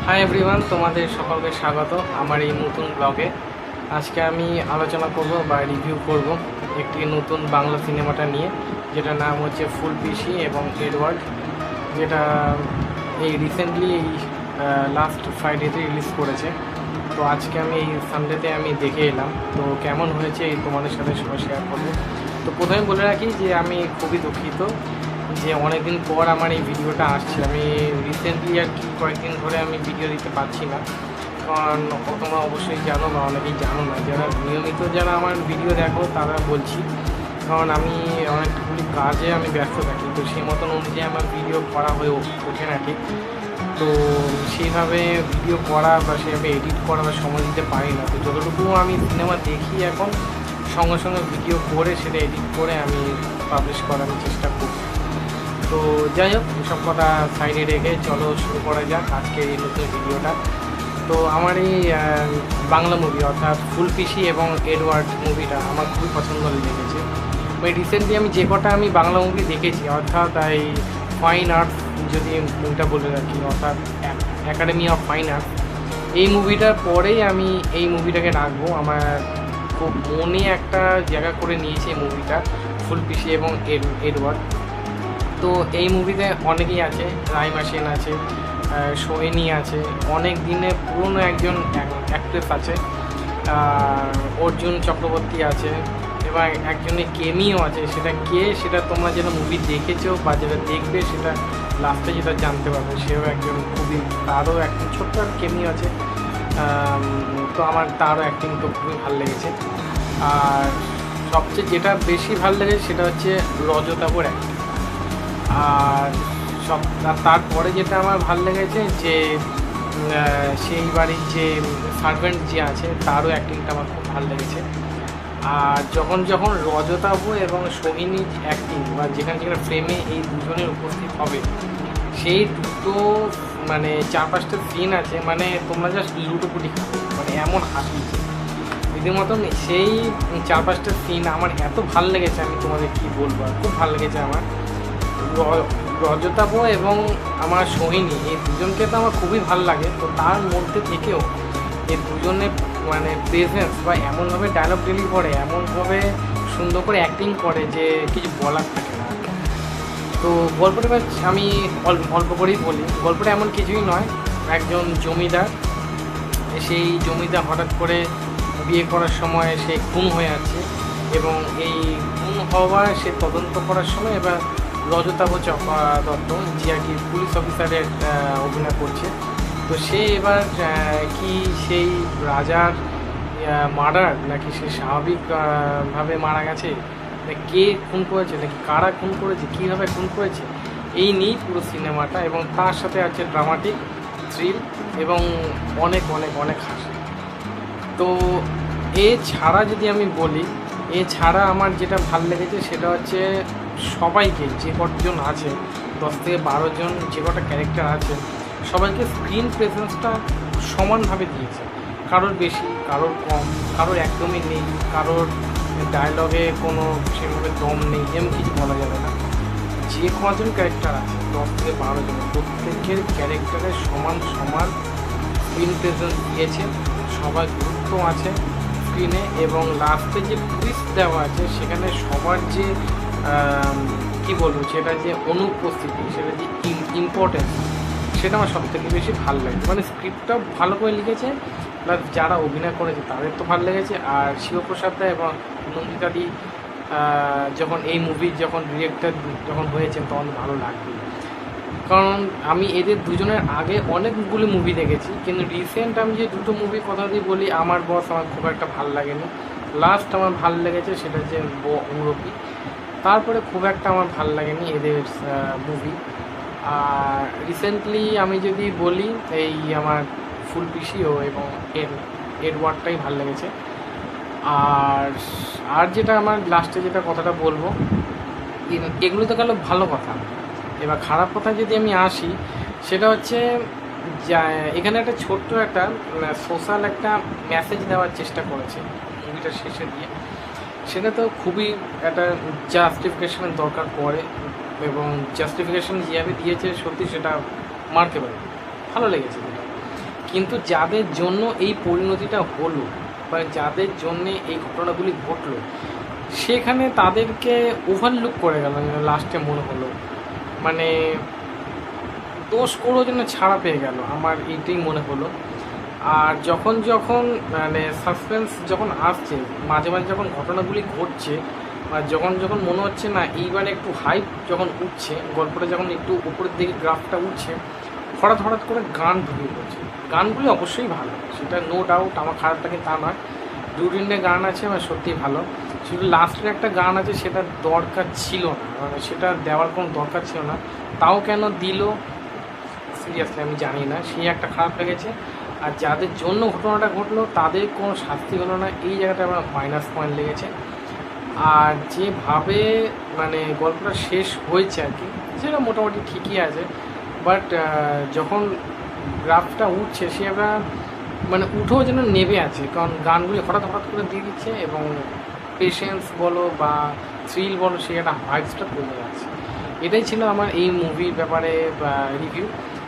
Hi everyone, তোমাদের সকলকে স্বাগত আমার এই নতুন ব্লগে। আজকে আমি আলোচনা করব বা রিভিউ করব একটি নতুন বাংলা সিনেমাটা নিয়ে, যেটার নাম হচ্ছে ফুলপিসি এবং এডওয়ার্ড, যেটা এই রিসেন্টলি এই লাস্ট ফ্রাইডেতে রিলিজ করেছে। তো আজকে আমি এই সানডেতে আমি দেখে এলাম, তো কেমন হয়েছে এই তোমাদের সাথে সবাই শেয়ার করবো। তো প্রথমে বলে রাখি যে আমি খুবই দুঃখিত যে অনেকদিন পর আমার এই ভিডিওটা আসছে। আমি রিসেন্টলি আর কি কয়েকদিন ধরে আমি ভিডিও দিতে পারছি না, কারণ তোমরা অবশ্যই জানো বা অনেকেই জানো না, যারা নিয়মিত যারা আমার ভিডিও দেখো তারা বলছি, কারণ আমি অনেকগুলি কাজে আমি ব্যস্ত থাকি, তো সেই মতন অনুযায়ী আমার ভিডিও করা হয়ে ওঠে না ঠিক। তো সেইভাবে ভিডিও করা বা সেইভাবে এডিট করা বা সময় দিতে পারি না। তো যতটুকু আমি সিনেমা দেখি এখন, সঙ্গে সঙ্গে ভিডিও করে সেটা এডিট করে আমি পাবলিশ করার চেষ্টা করি। তো যাই হোক, এসব কথা সাইডে রেখে চলো শুরু করা যাক আজকের এই নতুন ভিডিওটা। তো আমার এই বাংলা মুভি অর্থাৎ ফুলপিসি এবং এডওয়ার্ড মুভিটা আমার খুবই পছন্দ লেগেছে। ওই রিসেন্টলি আমি যে কটা আমি বাংলা মুভি দেখেছি, অর্থাৎ এই ফাইন আর্টস যদি মুভিটা বলে রাখি, অর্থাৎ একাডেমি অফ ফাইন আর্টস, এই মুভিটার পরেই আমি এই মুভিটাকে রাখবো। আমার খুব মনে একটা জায়গা করে নিয়েছে এই মুভিটা, ফুলপিসি এবং এডওয়ার্ড। তো এই মুভিতে অনেকেই আছে, রাইমা সেন আছে, সোহিনী আছে, অনেক দিনে পুরনো একজন অ্যাক্ট্রেস আছে, অর্জুন চক্রবর্তী আছে, এবং একজনের কেমিও আছে। সেটা কে সেটা তোমরা যেটা মুভি দেখেছো বা যেটা দেখবে সেটা লাস্টে যেটা জানতে পারবে, সেও একজন খুবই, তারও একজন ছোট্ট কেমিও আছে। তো আমার তারও অ্যাক্টিং তো খুবই ভালো লেগেছে। আর সবচেয়ে যেটা বেশি ভালো লেগেছে সেটা হচ্ছে রজতাবর অ্যাক্টিং। আর তারপরে যেটা আমার ভালো লেগেছে যে সেই বাড়ির যে সার্ভেন্ট যে আছে তারও অ্যাক্টিংটা আমার খুব ভালো লেগেছে। আর যখন যখন রজতাবু এবং সোহিনীর অ্যাক্টিং বা যেখানে যেখানে ফ্রেমে এই দুজনের উপস্থিত হবে, সেই দুটো মানে 4-5টা সিন আছে, মানে তোমরা জাস্ট লুটোপুটি খাবে, মানে এমন হাসিছে রীতিমতন। সেই 4-5টা সিন আমার এত ভালো লেগেছে, আমি তোমাদের কী বলবো, খুব ভালো লেগেছে আমার। রজতাভ এবং আমার সোহিনী, এই দুজনকে তো আমার খুবই ভালো লাগে। তো তার মধ্যে থেকেও এই দুজনের মানে প্রেজেন্স বা এমনভাবে ডায়লগ ডেলিভারি করে, এমনভাবে সুন্দর করে অ্যাক্টিং করে যে কিছু বলার থাকে না। তো গল্পটা আমি অল্প করেই বলি। গল্পটা এমন কিছুই নয়, একজন জমিদার, সেই জমিদার হঠাৎ করে বিয়ে করার সময় সে খুন হয়ে আছে, এবং এই খুন হওয়ার সে তদন্ত করার সময় এবার রজতাভ দত্ত, যে আর কি পুলিশ অফিসারের অভিনয় করছে, তো সে এবার কি সেই রাজার মার্ডার নাকি সে স্বাভাবিকভাবে মারা গেছে, কে খুন করেছে নাকি কারা খুন করেছে, কীভাবে খুন করেছে, এই নিয়েই পুরো সিনেমাটা। এবং তার সাথে আছে ড্রামাটিক থ্রিল এবং অনেক অনেক অনেক হাসি। তো এছাড়া যদি আমি বলি, এছাড়া আমার যেটা ভালো লেগেছে সেটা হচ্ছে সবাইকে, যে কতজন আছে 10 থেকে 12 জন যে কটা ক্যারেক্টার আছে, সবাইকে স্ক্রিন প্রেজেন্সটা সমানভাবে দিয়েছে। কারোর বেশি, কারোর কম, কারোর একদমই নেই, কারোর ডায়লগে কোনো সেভাবে দম নেই, এমন কিছু বলা যাবে না। যে কজন ক্যারেক্টার আছে 10 থেকে 12 জন, প্রত্যেকের ক্যারেক্টারের সমান সমান স্ক্রিন প্রেজেন্স দিয়েছে, সবার গুরুত্ব আছে স্ক্রিনে। এবং লাস্টে যে টুইস্ট দেওয়া আছে সেখানে সবার যে কী বলবো, সেটা যে অনুপস্থিতি, সেটা যে ইম্পর্টেন্স, সেটা আমার সবথেকে বেশি ভালো লাগছে। মানে স্ক্রিপ্টটা ভালো করে লিখেছে, প্লাস যারা অভিনয় করেছে তাদের তো ভালো লেগেছে। আর শিবপ্রসাদ দা এবং নন্দিতাদি যখন এই মুভির যখন ডিরেক্টর যখন হয়েছেন তখন ভালো লাগবে, কারণ আমি এদের দুজনের আগে অনেকগুলি মুভি দেখেছি, কিন্তু রিসেন্ট আমি যে দুটো মুভি কথা দিয়ে বলি, আমার বস আমার খুব একটা ভালো লাগেনি। লাস্ট আমার ভালো লেগেছে সেটা হচ্ছে মুরব্বি, তারপরে খুব একটা আমার ভালো লাগেনি এদের মুভি। আর রিসেন্টলি আমি যদি বলি, এই আমার ফুলপিসিও এবং এডওয়ার্ডটাই ভালো লেগেছে। আর আর যেটা আমার লাস্টে যেটা কথাটা বলবো, এগুলো তো গেল ভালো কথা। এবার খারাপ কথা যদি আমি আসি, সেটা হচ্ছে এখানে একটা ছোট্ট একটা সোশ্যাল একটা মেসেজ দেওয়ার চেষ্টা করেছে মুভিটা শেষে দিয়ে, সেটা তো খুবই একটা জাস্টিফিকেশনের দরকার পড়ে, এবং জাস্টিফিকেশন যেভাবে দিয়েছে সত্যি সেটা মারতে পারে, ভালো লেগেছে। কিন্তু যাদের জন্য এই পরিণতিটা হলো বা যাদের জন্যে এই ঘটনাগুলি ঘটলো, সেখানে তাদেরকে ওভারলুক করে গেল লাস্টে মনে হলো, মানে দোষ করেও যেন ছাড়া পেয়ে গেল, আমার এইটাই মনে হলো। আর যখন যখন মানে সাসপেন্স যখন আসছে, মাঝে মাঝে যখন ঘটনাগুলি ঘটছে, বা যখন যখন মনে হচ্ছে না এইবারে একটু হাইপ যখন উঠছে, গল্পটা যখন একটু উপরের দিকে গ্রাফটা উঠছে, হঠাৎ হঠাৎ করে গান ঢুকে পড়ছে। গানগুলি অবশ্যই ভালো, সেটা নো ডাউট, আমার খারাপ লাগে তা নয়। দু তিনটে গান আছে আমার সত্যিই ভালো, শুধু লাস্টের একটা গান আছে সেটা দরকার ছিল না, মানে সেটা দেওয়ার কোনো দরকার ছিল না, তাও কেন দিল সিরিয়াসলি আমি জানি না, সেই একটা খারাপ লেগেছে। আর যাদের জন্য ঘটনাটা ঘটলো তাদের কোনো শাস্তি হলো না, এই জায়গাটা আমার মাইনাস পয়েন্ট লেগেছে। আর যেভাবে মানে গল্পটা শেষ হয়েছে আর কি, সেটা মোটামুটি ঠিকই আছে, বাট যখন গ্রাফটা উঠছে সে একটা মানে উঠেও যেন নেবে আছে, কারণ গানগুলি হঠাৎ হঠাৎ করে দিয়ে দিচ্ছে এবং পেশেন্স বলো বা থ্রিল বলো, সেই একটা ভাইবসটা কমে যাচ্ছে। এটাই ছিল আমার এই মুভির ব্যাপারে রিভিউ।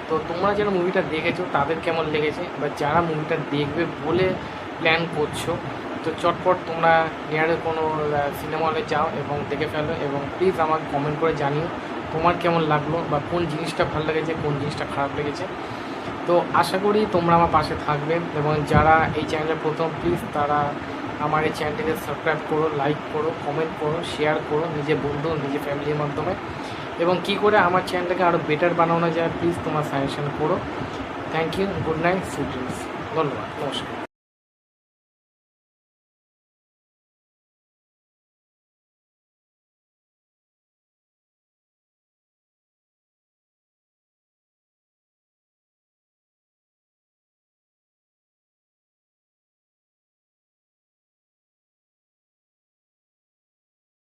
তো তোমরা যারা মুভিটা দেখেছো তাদের কেমন লেগেছে, বা যারা মুভিটা দেখবে বলে প্ল্যান করছো, তো চটপট তোমরা নিয়ারে কোনো সিনেমা হলে যাও এবং দেখে ফেলো, এবং প্লিজ আমাকে কমেন্ট করে জানিও তোমার কেমন লাগলো বা কোন জিনিসটা ভালো লেগেছে, কোন জিনিসটা খারাপ লেগেছে। তো আশা করি তোমরা আমার পাশে থাকবে, এবং যারা এই চ্যানেলে প্রথম, প্লিজ তারা আমার এই চ্যানেলটিকে সাবস্ক্রাইব করো, লাইক করো, কমেন্ট করো, শেয়ার করো নিজের বন্ধু নিজের ফ্যামিলির মাধ্যমে, এবং কী করে আমার চ্যানেলটাকে আরও বেটার বানানো যায় প্লিজ তোমার সাজেশন করো। Thank you, good night, sweet dreams, ধন্যবাদ, নমস্কার।